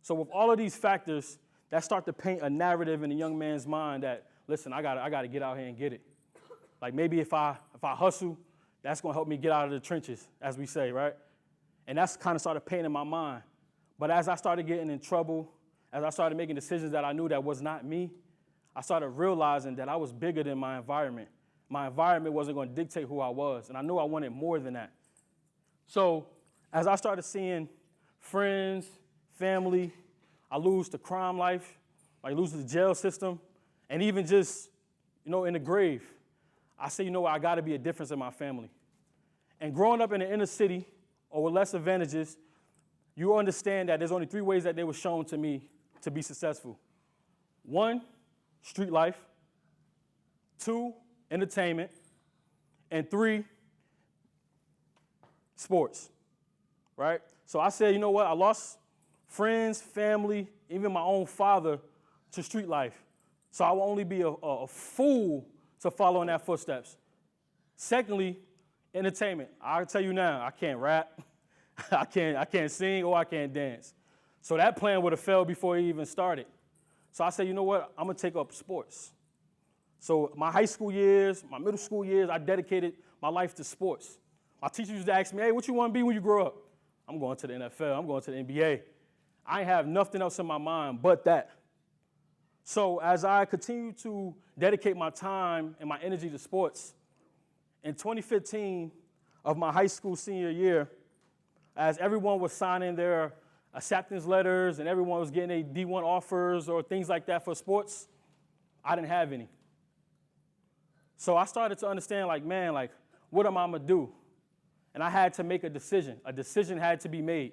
So with all of these factors, that start to paint a narrative in a young man's mind that, listen, I gotta get out here and get it. Like maybe if I hustle, that's gonna help me get out of the trenches, as we say, right? And that's kind of started painting my mind. But as I started getting in trouble, as I started making decisions that I knew that was not me, I started realizing that I was bigger than my environment. My environment wasn't going to dictate who I was, and I knew I wanted more than that. So as I started seeing friends, family, I lose to crime life, I lose to the jail system, and even just, in the grave, I say, I got to be a difference in my family. And growing up in the inner city or with less advantages, you understand that there's only 3 ways that they were shown to me to be successful. 1, street life. 2, entertainment. And 3, sports, right? So I said, you know what? I lost friends, family, even my own father to street life. So I will only be a fool to follow in that footsteps. Secondly, entertainment. I'll tell you now, I can't rap, I can't sing, or I can't dance. So that plan would have failed before it even started. So I said, you know what? I'm going to take up sports. So my high school years, my middle school years, I dedicated my life to sports. My teacher used to ask me, hey, what you want to be when you grow up? I'm going to the NFL. I'm going to the NBA. I ain't have nothing else in my mind but that. So as I continue to dedicate my time and my energy to sports, in 2015 of my high school senior year, as everyone was signing their acceptance letters and everyone was getting a D1 offers or things like that for sports, I didn't have any. So I started to understand, what am I going to do? And I had to make a decision. A decision had to be made.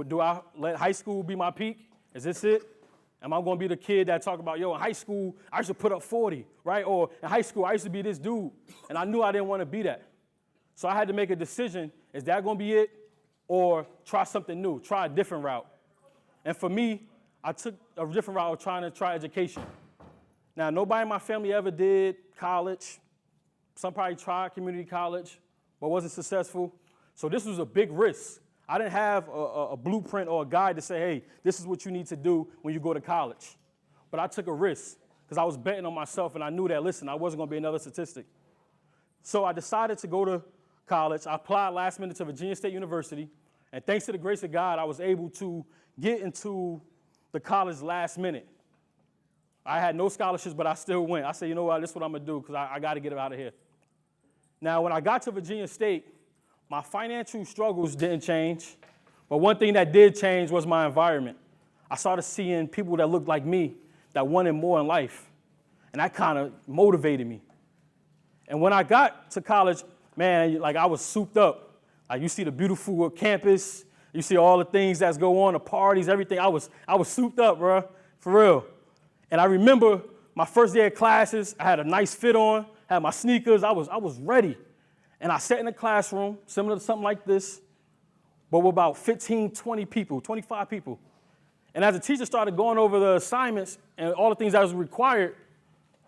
Do I let high school be my peak? Is this it? Am I going to be the kid that talk about, in high school, I used to put up 40, right? Or in high school, I used to be this dude, and I knew I didn't want to be that. So I had to make a decision. Is that going to be it? Or try something new, try a different route. And for me, I took a different route of trying to try education. Now, nobody in my family ever did college. Some probably tried community college, but wasn't successful. So this was a big risk. I didn't have a blueprint or a guide to say, hey, this is what you need to do when you go to college. But I took a risk because I was betting on myself, and I knew that, listen, I wasn't going to be another statistic. So I decided to go to college. I applied last minute to Virginia State University, and thanks to the grace of God, I was able to get into the college last minute. I had no scholarships, but I still went. I said, you know what, this is what I'm going to do because I got to get out of here. Now, when I got to Virginia State, my financial struggles didn't change, but one thing that did change was my environment. I started seeing people that looked like me that wanted more in life, and that kind of motivated me. And when I got to college, man, I was souped up. You see the beautiful campus, you see all the things that's go on, the parties, everything. I was souped up, bro, for real. And I remember my first day of classes, I had a nice fit on, had my sneakers, I was ready. And I sat in a classroom, similar to something like this, but with about 15, 20 people, 25 people. And as the teacher started going over the assignments and all the things that was required,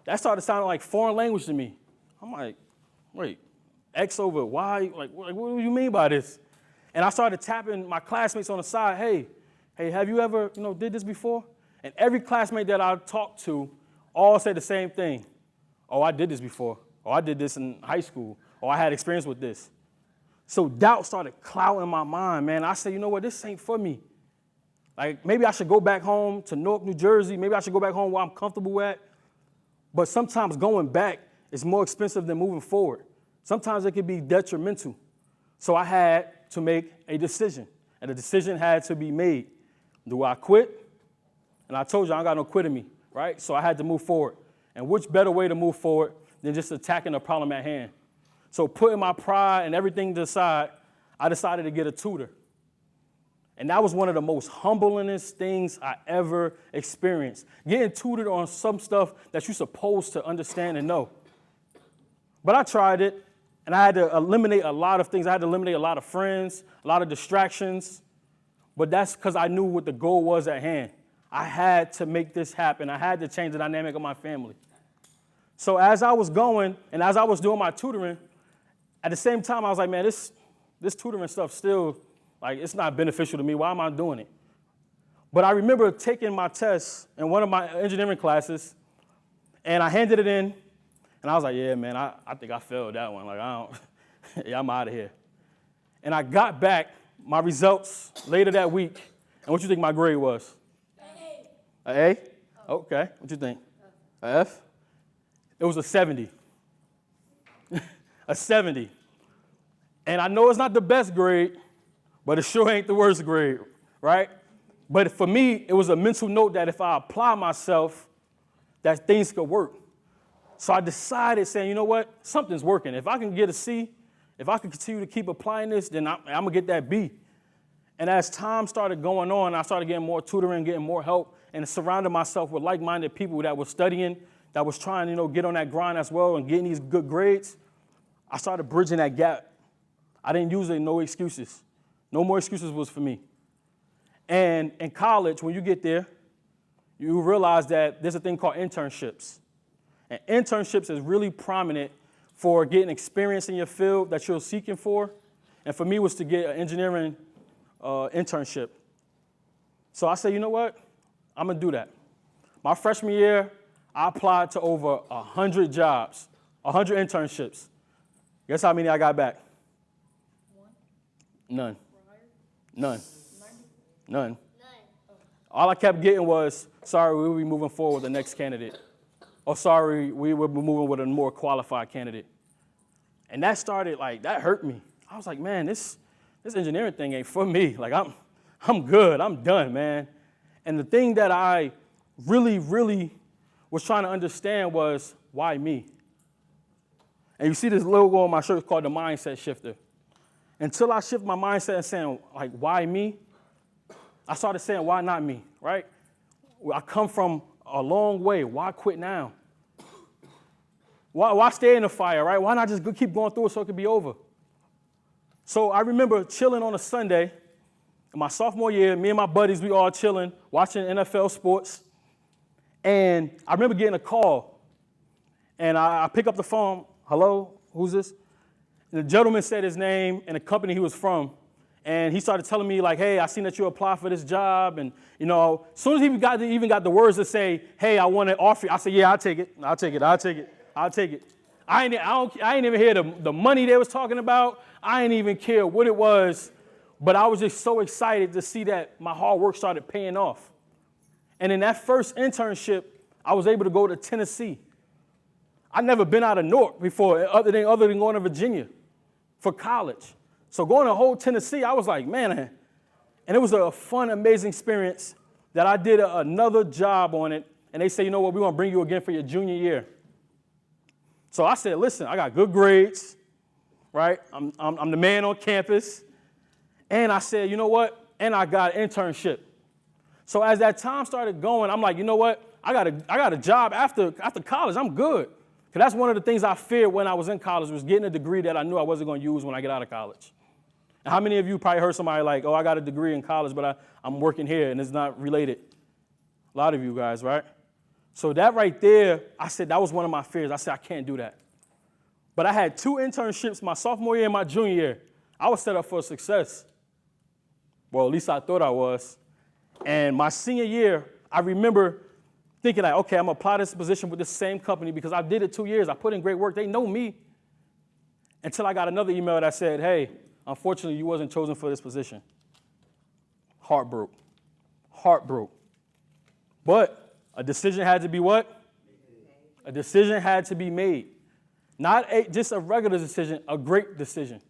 that started sounding like foreign language to me. I'm like, wait, X over Y? What do you mean by this? And I started tapping my classmates on the side, hey, have you ever, did this before? And every classmate that I talked to all said the same thing. Oh, I did this before. Oh, I did this in high school. Oh, I had experience with this. So doubt started clouding my mind, man. I said, you know what, this ain't for me. Maybe I should go back home to Newark, New Jersey. Maybe I should go back home where I'm comfortable at. But sometimes going back is more expensive than moving forward. Sometimes it can be detrimental. So I had to make a decision, and the decision had to be made. Do I quit? And I told you I don't got no quit in me, right? So I had to move forward. And which better way to move forward than just attacking the problem at hand? So putting my pride and everything to the side, I decided to get a tutor. And that was one of the most humblingest things I ever experienced. Getting tutored on some stuff that you're supposed to understand and know. But I tried it, and I had to eliminate a lot of things. I had to eliminate a lot of friends, a lot of distractions. But that's because I knew what the goal was at hand. I had to make this happen. I had to change the dynamic of my family. So as I was going and as I was doing my tutoring, at the same time, I was like, man, this tutoring stuff still, it's not beneficial to me. Why am I doing it? But I remember taking my test in one of my engineering classes, and I handed it in, and I was like, yeah, man, I think I failed that one. Like, yeah, I'm out of here. And I got back my results later that week, and what you think my grade was? An A. Okay, what you think? An F? It was a 70. A 70. And I know it's not the best grade, but it sure ain't the worst grade, right? But for me, it was a mental note that if I apply myself, that things could work. So I decided saying, you know what? Something's working. If I can get a C, if I can continue to keep applying this, then I'm going to get that B. And as time started going on, I started getting more tutoring, getting more help, and surrounding myself with like-minded people that were studying, that was trying to, get on that grind as well and getting these good grades. I started bridging that gap. I didn't use it, no excuses. No more excuses was for me. And in college, when you get there, you realize that there's a thing called internships. And internships is really prominent for getting experience in your field that you're seeking for. And for me, was to get an engineering internship. So I said, you know what? I'm going to do that. My freshman year, I applied to over 100 jobs, 100 internships. Guess how many I got back? None. None. None. All I kept getting was, sorry, we'll be moving forward with the next candidate. Or sorry, we will be moving with a more qualified candidate. And that started, that hurt me. I was like, man, this engineering thing ain't for me. Like, I'm good. I'm done, man. And the thing that I really, really was trying to understand was, why me? And you see this logo on my shirt called the Mindset Shifter. Until I shift my mindset and saying, why me? I started saying, why not me, right? I come from a long way. Why quit now? Why stay in the fire, right? Why not just keep going through it so it could be over? So I remember chilling on a Sunday in my sophomore year, me and my buddies, we all chilling, watching NFL sports. And I remember getting a call. And I pick up the phone. Hello, who's this? And the gentleman said his name and the company he was from. And he started telling me, hey, I seen that you applied for this job. And, as soon as he even got the words to say, hey, I want to offer you, I said, yeah, I'll take it. I'll take it. I'll take it. I'll take it. I ain't even hear the money they was talking about. I ain't even care what it was. But I was just so excited to see that my hard work started paying off. And in that first internship, I was able to go to Tennessee. I'd never been out of Newark before, other than going to Virginia for college. So going to whole Tennessee, I was like, man. And it was a fun, amazing experience that I did another job on it. And they say, you know what, we're going to bring you again for your junior year. So I said, listen, I got good grades, right? I'm the man on campus. And I said, you know what? And I got an internship. So as that time started going, I'm like, you know what? I got a job after college. I'm good. Because that's one of the things I feared when I was in college, was getting a degree that I knew I wasn't going to use when I get out of college. And how many of you probably heard somebody like, oh, I got a degree in college, but I'm working here, and it's not related? A lot of you guys, right? So that right there, I said that was one of my fears. I said, I can't do that. But I had 2 internships my sophomore year and my junior year. I was set up for success. Well, at least I thought I was. And my senior year, I remember thinking okay, I'm going to apply this position with this same company because I did it 2 years. I put in great work. They know me. Until I got another email that said, hey, unfortunately, you wasn't chosen for this position. Heart broke. But a decision had to be what? A decision had to be made. Not just a regular decision, a great decision.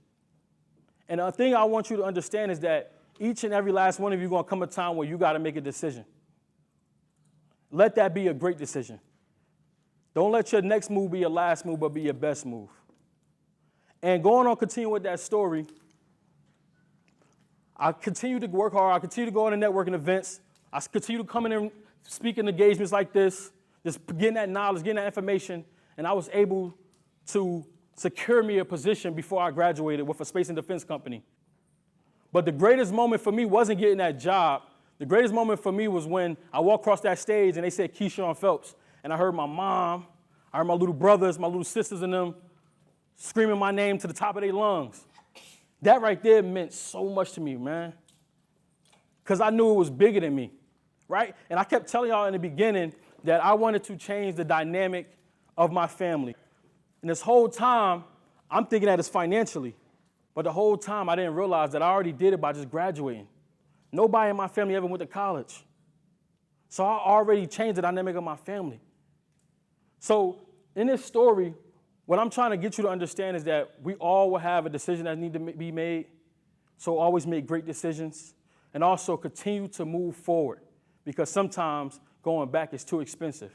And the thing I want you to understand is that each and every last one of you going to come a time where you got to make a decision. Let that be a great decision. Don't let your next move be your last move, but be your best move. And going on, continue with that story, I continue to work hard. I continue to go on to networking events. I continue to come in and speak in engagements like this, just getting that knowledge, getting that information. And I was able to secure me a position before I graduated with a space and defense company. But the greatest moment for me wasn't getting that job. The greatest moment for me was when I walked across that stage and they said Keyshawn Phelps. And I heard my mom, I heard my little brothers, my little sisters and them screaming my name to the top of their lungs. That right there meant so much to me, man. Because I knew it was bigger than me. right? And I kept telling y'all in the beginning that I wanted to change the dynamic of my family. And this whole time, I'm thinking that it's financially. But the whole time, I didn't realize that I already did it by just graduating. Nobody in my family ever went to college. So I already changed the dynamic of my family. So in this story, what I'm trying to get you to understand is that we all will have a decision that needs to be made. So always make great decisions and also continue to move forward, because sometimes going back is too expensive.